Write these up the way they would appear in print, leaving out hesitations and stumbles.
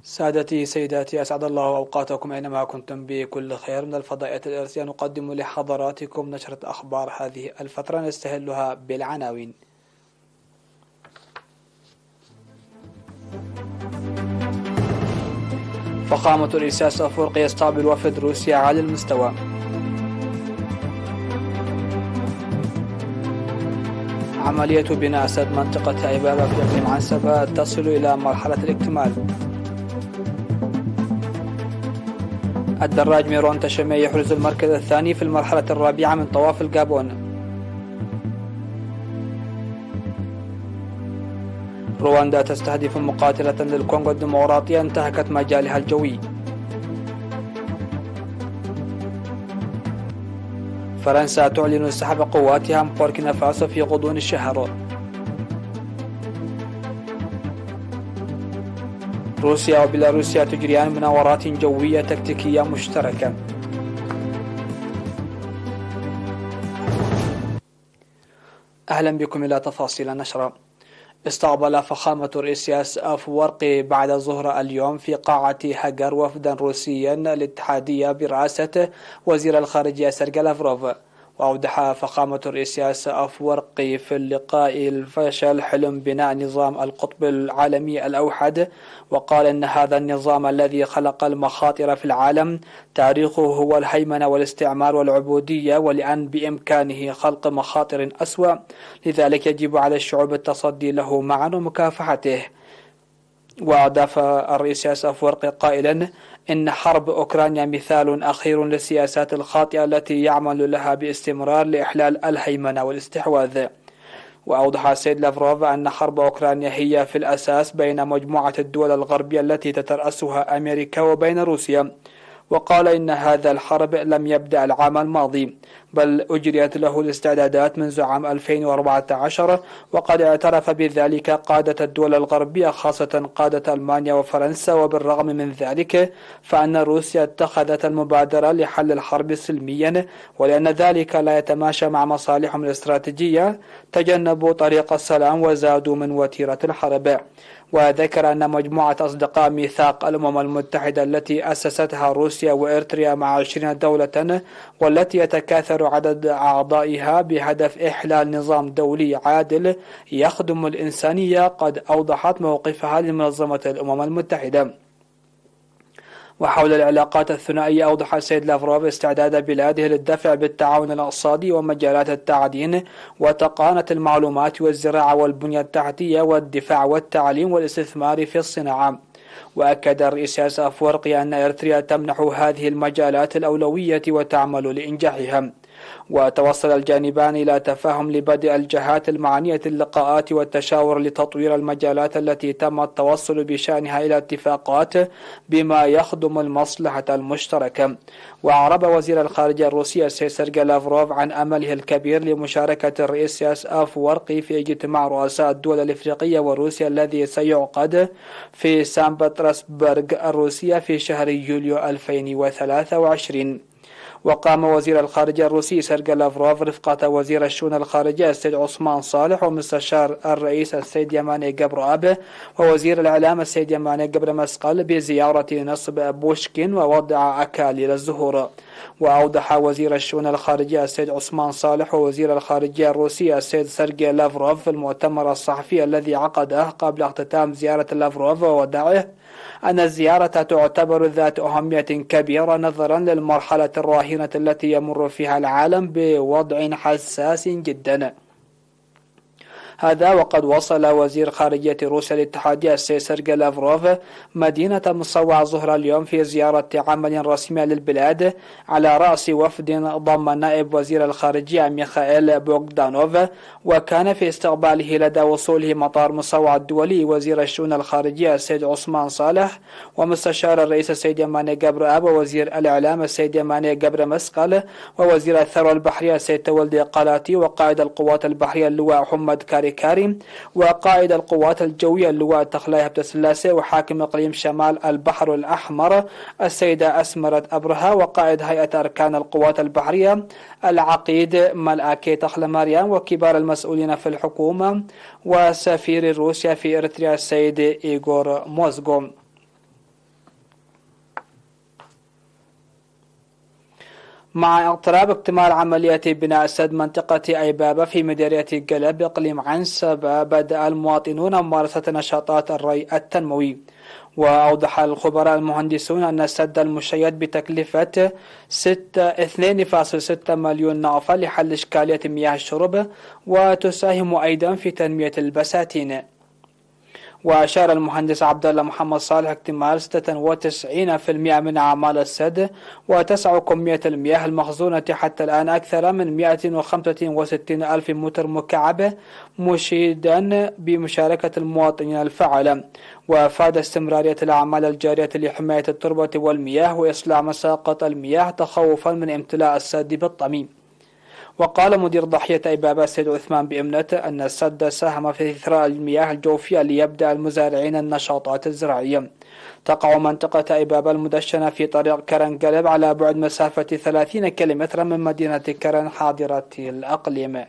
سادتي سيداتي، أسعد الله أوقاتكم أينما كنتم بكل خير. من الفضائية الإرسية نقدم لحضراتكم نشرة أخبار هذه الفترة نستهلها بالعناوين. فخامة الرئيس أفورقي يستقبل وفد روسيا عالي المستوى. عملية بناء سد منطقة عبابة في إقليم عنسبة تصل إلى مرحلة الاكتمال. الدراج ميرون تشمي يحرز المركز الثاني في المرحلة الرابعة من طواف الجابون. رواندا تستهدف مقاتلة للكونغو الديمقراطية انتهكت مجالها الجوي. فرنسا تعلن سحب قواتها من بوركينا فاسو في غضون الشهر. روسيا وبيلاروسيا تجريان مناورات جوية تكتيكية مشتركة. أهلا بكم إلى تفاصيل النشرة. استقبل فخامة الرئيس أفورقي بعد ظهر اليوم في قاعة هاجر وفدا روسيا الاتحادية برئاسة وزير الخارجية سيرجي لافروف. وأوضح فخامة الرئيس أفورقي في اللقاء الفشل حلم بناء نظام القطب العالمي الأوحد، وقال إن هذا النظام الذي خلق المخاطر في العالم تاريخه هو الهيمنة والاستعمار والعبودية، ولأن بإمكانه خلق مخاطر أسوأ، لذلك يجب على الشعوب التصدي له معا ومكافحته. وأضاف الرئيس أفورقي قائلا إن حرب أوكرانيا مثال أخير للسياسات الخاطئة التي يعمل لها باستمرار لإحلال الهيمنة والاستحواذ. وأوضح السيد لافروف أن حرب أوكرانيا هي في الأساس بين مجموعة الدول الغربية التي تترأسها أمريكا وبين روسيا، وقال إن هذا الحرب لم يبدأ العام الماضي بل أجريت له الاستعدادات منذ عام 2014، وقد اعترف بذلك قادة الدول الغربية خاصة قادة ألمانيا وفرنسا. وبالرغم من ذلك فإن روسيا اتخذت المبادرة لحل الحرب سلميا، ولأن ذلك لا يتماشى مع مصالحهم الاستراتيجية تجنبوا طريق السلام وزادوا من وتيرة الحرب. وذكر أن مجموعة أصدقاء ميثاق الأمم المتحدة التي أسستها روسيا وإرتريا مع 20 دولة والتي يتكاثر عدد أعضائها بهدف إحلال نظام دولي عادل يخدم الإنسانية قد أوضحت موقفها لمنظمة الأمم المتحدة. وحول العلاقات الثنائية أوضح السيد لافروف استعداد بلاده للدفع بالتعاون الاقتصادي ومجالات التعدين وتقانة المعلومات والزراعة والبنية التحتية والدفاع والتعليم والاستثمار في الصناعة. وأكد الرئيس أفورقي أن إرتريا تمنح هذه المجالات الأولوية وتعمل لإنجاحها. وتوصل الجانبان إلى تفاهم لبدء الجهات المعنية اللقاءات والتشاور لتطوير المجالات التي تم التوصل بشأنها إلى اتفاقات بما يخدم المصلحة المشتركة. وأعرب وزير الخارجية الروسي سيرجي لافروف عن أمله الكبير لمشاركة الرئيس أفورقي في اجتماع رؤساء الدول الإفريقية وروسيا الذي سيعقد في سان بطرسبرغ الروسية في شهر يوليو 2023. وقام وزير الخارجية الروسي سيرجي لافروف رفقة وزير الشؤون الخارجية السيد عثمان صالح ومستشار الرئيس السيد يماني جبرآب ووزير الإعلام السيد يماني جبر مسقل بزيارة نصب بوشكين ووضع أكاليل الزهور. وأوضح وزير الشؤون الخارجية السيد عثمان صالح ووزير الخارجية الروسي السيد سيرجي لافروف في المؤتمر الصحفي الذي عقده قبل اختتام زيارة لافروف ووداعه أن الزيارة تعتبر ذات أهمية كبيرة نظرا للمرحلة الراهنة التي يمر فيها العالم بوضع حساس جدا. هذا وقد وصل وزير خارجية روسيا الاتحادية السيد سيرجي لافروف مدينة مصوع ظهر اليوم في زيارة عمل رسمية للبلاد على رأس وفد ضم نائب وزير الخارجية ميخائيل بوغدانوف. وكان في استقباله لدى وصوله مطار مصوع الدولي وزير الشؤون الخارجية السيد عثمان صالح ومستشار الرئيس السيد يماني جبرآب ووزير الإعلام السيد يماني جبر مسقل ووزير الثروة البحرية السيد تولدي قلاتي وقائد القوات البحرية اللواء حمد كاري وقائد القوات الجوية اللواء تخلاي هبتسلاسي وحاكم إقليم شمال البحر الأحمر السيدة أسمرت أبرها وقائد هيئة أركان القوات البحرية العقيد ملآكي تخلماريان وكبار المسؤولين في الحكومة وسفير روسيا في إريتريا السيد إيغور موزغو. مع اقتراب اكتمال عملية بناء سد منطقة أيبابة في مديرية قلب إقليم عنسبة، بدأ المواطنون ممارسة نشاطات الري التنموي. وأوضح الخبراء المهندسون أن السد المشيد بتكلفة 2.6 مليون نافة لحل إشكالية مياه الشرب، وتساهم أيضا في تنمية البساتين. وأشار المهندس عبد الله محمد صالح اكتمال 96% من أعمال السد، وتسع كمية المياه المخزونة حتى الآن أكثر من 165 ألف متر مكعب، مشيدا بمشاركة المواطنين الفعالة. وأفاد استمرارية الأعمال الجارية لحماية التربة والمياه وإصلاح مساقط المياه تخوفا من امتلاء السد بالطمي. وقال مدير ضاحية أيبابة السيد عثمان بإمنة أن السد ساهم في إثراء المياه الجوفية ليبدأ المزارعين النشاطات الزراعية. تقع منطقة أيبابة المدشنة في طريق كرن قلب على بعد مسافة 30 كيلومترا من مدينة كرن حاضرة الأقليم.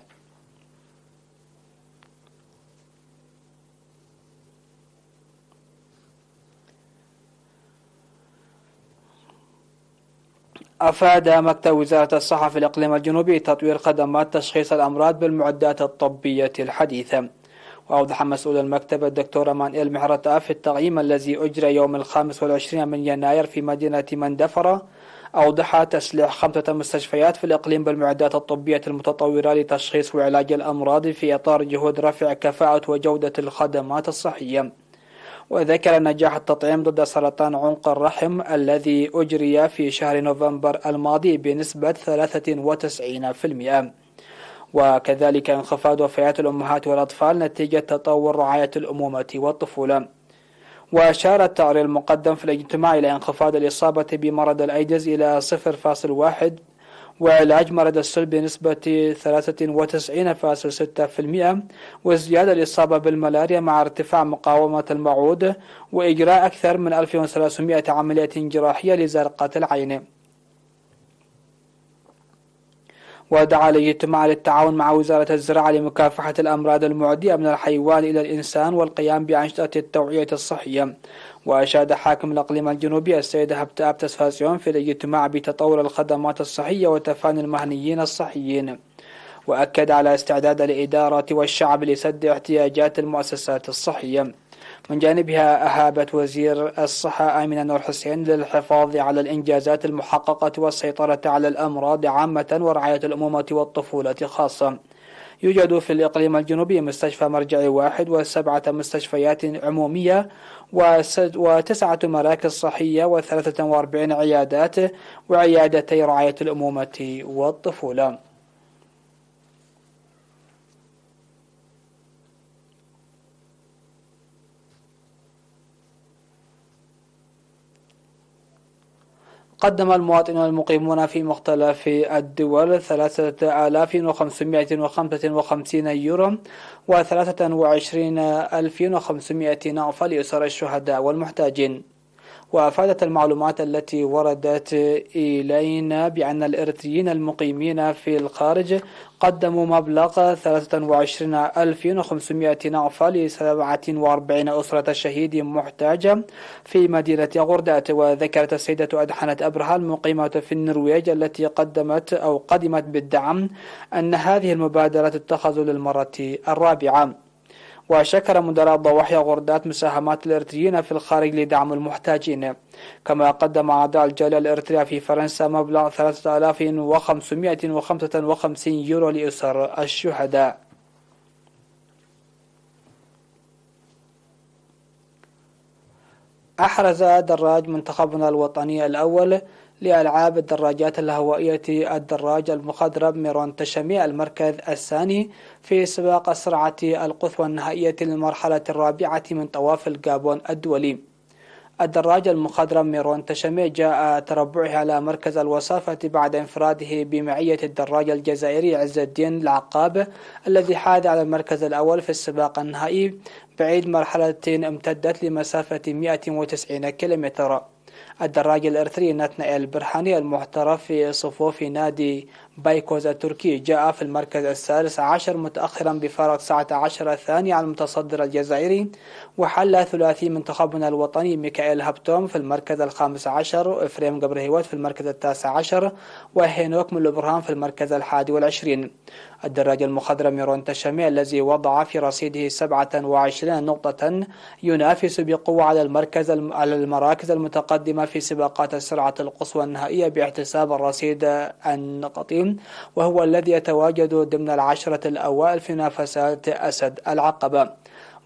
أفاد مكتب وزارة الصحة في الإقليم الجنوبي تطوير خدمات تشخيص الأمراض بالمعدات الطبية الحديثة. وأوضح مسؤول المكتب الدكتور مانويل محرطة في التقييم الذي أجرى يوم 25 من يناير في مدينة مندفرة، أوضح تسليح 5 مستشفيات في الإقليم بالمعدات الطبية المتطورة لتشخيص وعلاج الأمراض في إطار جهود رفع كفاءة وجودة الخدمات الصحية. وذكر نجاح التطعيم ضد سرطان عنق الرحم الذي أجري في شهر نوفمبر الماضي بنسبة 93%. وكذلك انخفاض وفيات الأمهات والأطفال نتيجة تطور رعاية الأمومة والطفولة. وأشار التقرير المقدم في الاجتماع إلى انخفاض الإصابة بمرض الأيدز إلى 0.1، وعلاج مرض السل بنسبة 93.6%، وازدياد الإصابة بالملاريا مع ارتفاع مقاومة الموعود، وإجراء أكثر من 1300 عملية جراحية لزرقة العين. ودعا الاجتماع للتعاون مع وزارة الزراعة لمكافحة الأمراض المعدية من الحيوان إلى الإنسان والقيام بأنشطة التوعية الصحية. وأشاد حاكم الإقليم الجنوبي السيد هبتاب تسفاسيون في الاجتماع بتطور الخدمات الصحية وتفاني المهنيين الصحيين، وأكد على استعداد الإدارة والشعب لسد احتياجات المؤسسات الصحية. من جانبها أهابت وزير الصحة آمنة نور حسين للحفاظ على الإنجازات المحققة والسيطرة على الأمراض عامة ورعاية الأمومة والطفولة خاصة. يوجد في الإقليم الجنوبي مستشفى مرجعي واحد و7 مستشفيات عمومية و9 مراكز صحية و43 عيادات وعيادتي رعاية الأمومة والطفولة. قدم المواطنون المقيمون في مختلف الدول 3555 يورو و23,500 نافة لأسر الشهداء والمحتاجين. وأفادت المعلومات التي وردت إلينا بأن الإريتريين المقيمين في الخارج قدموا مبلغ 23,500 نافة ل47 أسرة شهيد محتاجة في مدينة غردات. وذكرت السيدة أدحنة أبرهة المقيمة في النرويج التي قدمت بالدعم أن هذه المبادرة تتخذ للمرة الرابعة. وشكر مدراء ضواحي غردات مساهمات الإريتريين في الخارج لدعم المحتاجين. كما قدم أعضاء الجالية الإريترية في فرنسا مبلغ 3555 يورو لأسر الشهداء. أحرز دراج منتخبنا الوطني الأول لألعاب الدراجات الهوائية الدراج المخضرم ميرون تشمي المركز الثاني في سباق السرعة القصوى النهائية للمرحلة الرابعة من طواف الجابون الدولي. الدراج المخضرم ميرون تشمي جاء تربعه على مركز الوصافة بعد انفراده بمعية الدراج الجزائري عز الدين العقاب الذي حاز على المركز الأول في السباق النهائي بعيد مرحلة امتدت لمسافة 190 كيلومتر. الدراج الإريتري نتنائيل برهاني المحترف في صفوف نادي بايكوز التركي جاء في المركز السادس عشر متأخرا بفارق 19 ثانية على المتصدر الجزائري. وحل ثلاثي منتخبنا الوطني ميكائيل هابتوم في المركز الخامس عشر، وإفريم قبرهيوت في المركز التاسع عشر، وهينوك من لبرهان في المركز 21. الدراج المخضرم ميرون تشامي الذي وضع في رصيده 27 نقطة ينافس بقوة على المراكز المتقدمة في سباقات السرعة القصوى النهائية باحتساب الرصيد النقطي، وهو الذي يتواجد ضمن العشرة الأوائل في منافسات أسد العقبة.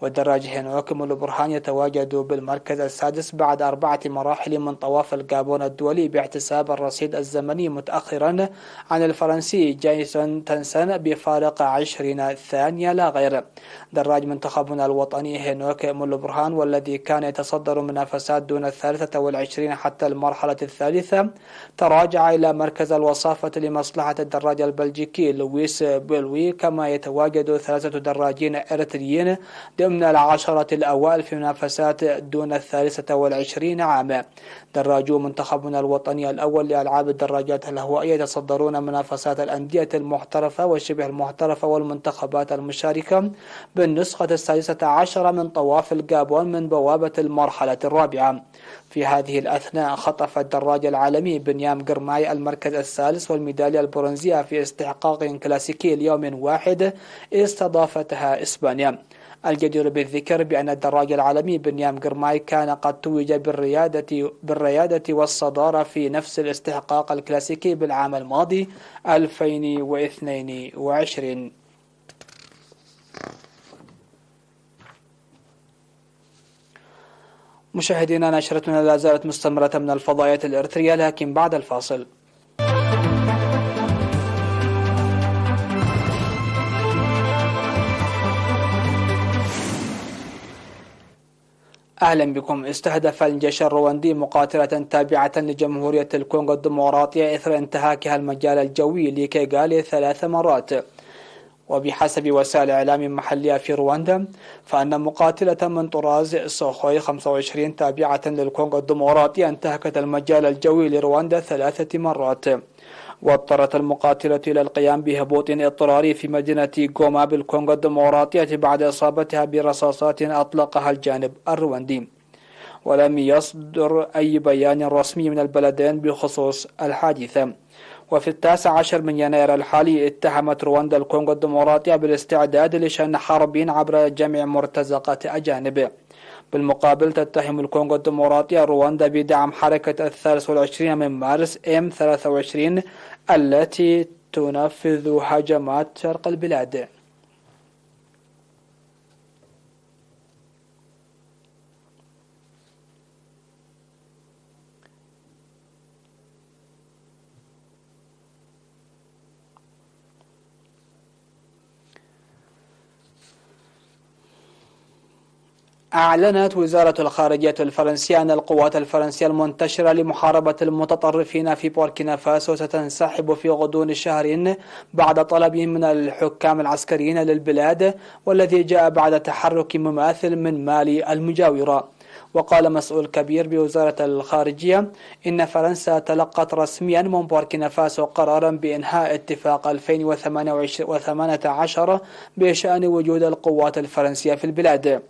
والدراج هينوك من لبرهان يتواجد بالمركز السادس بعد 4 مراحل من طواف الجابون الدولي باحتساب الرصيد الزمني متأخرا عن الفرنسي جايسون تنسن بفارق 20 ثانية لا غير. دراج منتخبنا الوطني هينوك من لبرهان والذي كان يتصدر منافسات دون 23 حتى المرحلة الثالثة تراجع إلى مركز الوصافة لمصلحة الدراج البلجيكي لويس بيلوي، كما يتواجد 3 دراجين إريتريين ضمن العشرة الأوائل في منافسات دون 23 عاما. دراجو منتخبنا الوطني الأول لألعاب الدراجات الهوائية يتصدرون منافسات الأندية المحترفة وشبه المحترفة والمنتخبات المشاركة بالنسخة 16 من طواف الجابون من بوابة المرحلة الرابعة. في هذه الأثناء خطف الدراج العالمي بنيام قرماي المركز الثالث والميدالية البرونزية في استحقاق كلاسيكي ليوم واحد استضافتها إسبانيا. الجدير بالذكر بأن الدراج العالمي بنيام قرماي كان قد توج بالريادة والصدارة في نفس الاستحقاق الكلاسيكي بالعام الماضي 2022. مشاهدينا، نشرتنا لا زالت مستمرة من الفضائيات الإريترية، لكن بعد الفاصل. أهلا بكم. استهدف الجيش الرواندي مقاتلة تابعة لجمهورية الكونغو الديمقراطية إثر انتهاكها المجال الجوي لكيغالي 3 مرات. وبحسب وسائل إعلام محلية في رواندا فأن مقاتلة من طراز سوخوي 25 تابعة للكونغو الديمقراطية انتهكت المجال الجوي لرواندا 3 مرات. واضطرت المقاتلة إلى القيام بهبوط اضطراري في مدينة غوما بالكونغو الديمقراطية بعد إصابتها برصاصات أطلقها الجانب الرواندي. ولم يصدر أي بيان رسمي من البلدين بخصوص الحادثة. وفي 19 من يناير الحالي اتهمت رواندا الكونغو الديمقراطية بالاستعداد لشن حرب عبر جمع مرتزقة أجانب. بالمقابل تتهم الكونغو الديمقراطية رواندا بدعم حركة 23 من مارس M23 التي تنفذ هجمات شرق البلاد. أعلنت وزارة الخارجية الفرنسية أن القوات الفرنسية المنتشرة لمحاربة المتطرفين في بوركينا فاسو ستنسحب في غضون شهر بعد طلب من الحكام العسكريين للبلاد، والذي جاء بعد تحرك مماثل من مالي المجاورة. وقال مسؤول كبير بوزارة الخارجية إن فرنسا تلقت رسميا من بوركينا فاسو قرارا بإنهاء اتفاق 2018 بشأن وجود القوات الفرنسية في البلاد.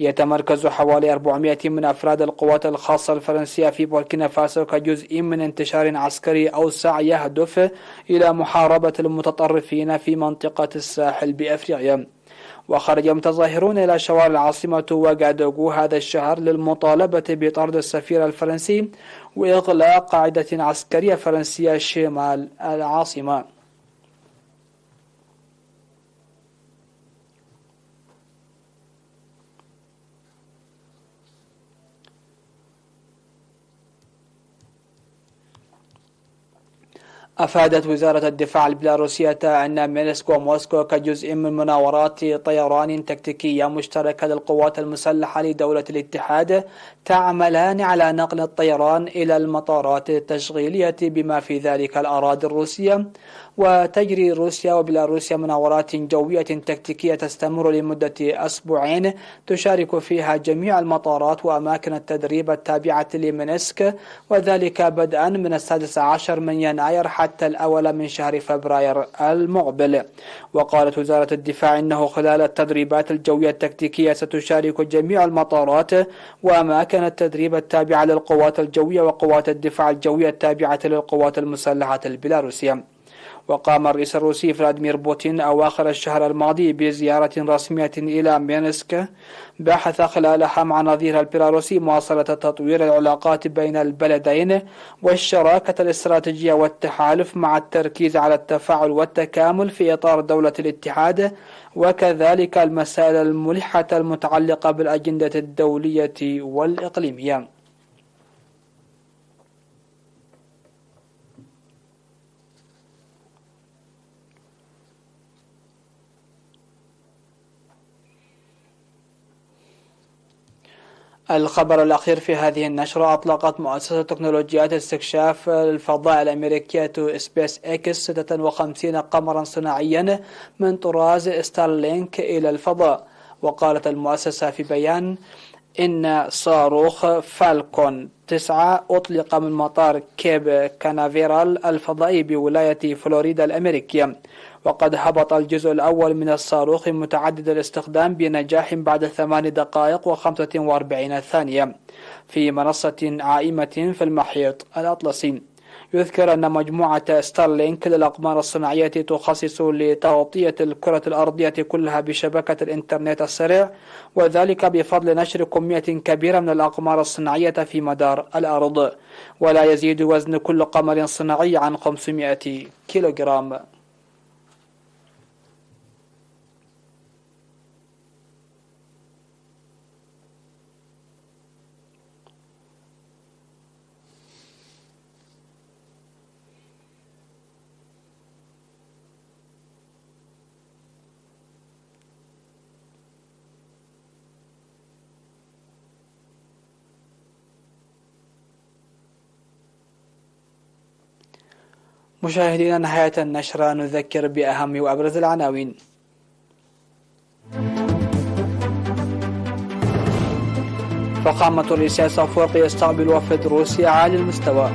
يتمركز حوالي 400 من أفراد القوات الخاصة الفرنسية في بوركينا فاسو كجزء من انتشار عسكري أوسع يهدف إلى محاربة المتطرفين في منطقة الساحل بأفريقيا. وخرج متظاهرون إلى شوارع العاصمة وغادوغو هذا الشهر للمطالبة بطرد السفير الفرنسي وإغلاق قاعدة عسكرية فرنسية شمال العاصمة. أفادت وزارة الدفاع البيلاروسية أن مينسك وموسكو كجزء من مناورات طيران تكتيكية مشتركة للقوات المسلحة لدولة الاتحاد تعملان على نقل الطيران إلى المطارات التشغيلية بما في ذلك الأراضي الروسية. وتجري روسيا وبيلاروسيا مناورات جوية تكتيكية تستمر لمدة أسبوعين تشارك فيها جميع المطارات وأماكن التدريب التابعة لمينسك، وذلك بدءا من 16 من يناير حتى حتى الأول من شهر فبراير المقبل. وقالت وزارة الدفاع إنه خلال التدريبات الجوية التكتيكية ستشارك جميع المطارات وأماكن التدريب التابعة للقوات الجوية وقوات الدفاع الجوية التابعة للقوات المسلحة البيلاروسية. وقام الرئيس الروسي فلاديمير بوتين أواخر الشهر الماضي بزيارة رسمية إلى مينسك بحث خلالها مع نظيره البيلاروسي مواصلة تطوير العلاقات بين البلدين والشراكة الاستراتيجية والتحالف مع التركيز على التفاعل والتكامل في إطار دولة الاتحاد، وكذلك المسائل الملحة المتعلقة بالأجندة الدولية والإقليمية. الخبر الأخير في هذه النشرة: أطلقت مؤسسة تكنولوجيات استكشاف الفضاء الأمريكية سبيس إكس 56 قمرا صناعيا من طراز ستارلينك إلى الفضاء. وقالت المؤسسة في بيان إن صاروخ فالكون 9 أطلق من مطار كيب كانافيرال الفضائي بولاية فلوريدا الأمريكية، وقد هبط الجزء الأول من الصاروخ متعدد الاستخدام بنجاح بعد 8 دقائق و45 ثانية في منصة عائمة في المحيط الأطلسي. يذكر أن مجموعة ستارلينك للأقمار الصناعية تخصص لتغطية الكرة الأرضية كلها بشبكة الإنترنت السريع، وذلك بفضل نشر كمية كبيرة من الأقمار الصناعية في مدار الأرض، ولا يزيد وزن كل قمر صناعي عن 500 كيلوغرام. مشاهدينا، نهاية النشرة نذكر بأهم وأبرز العناوين. فخامة الرئيس أفورقي يستقبل وفد روسيا عالي المستوى.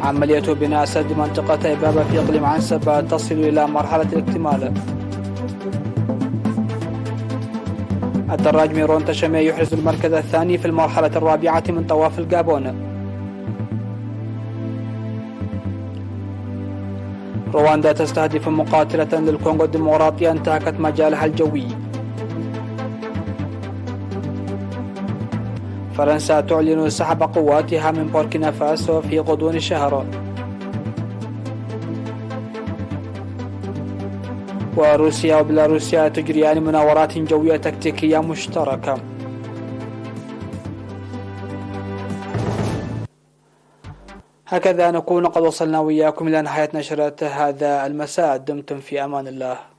عملية بناء سد منطقة إبابة في إقليم عنسبة تصل إلى مرحلة الاكتمال. الدراج ميرون تشامي يحرز المركز الثاني في المرحلة الرابعة من طواف الجابون. رواندا تستهدف مقاتلة للكونغو الديمقراطية انتهكت مجالها الجوي. فرنسا تعلن سحب قواتها من بوركينا فاسو في غضون الشهر. وروسيا وبيلاروسيا تجريان مناورات جوية تكتيكية مشتركة. هكذا نكون قد وصلنا وإياكم إلى نهاية نشرة هذا المساء. دمتم في أمان الله.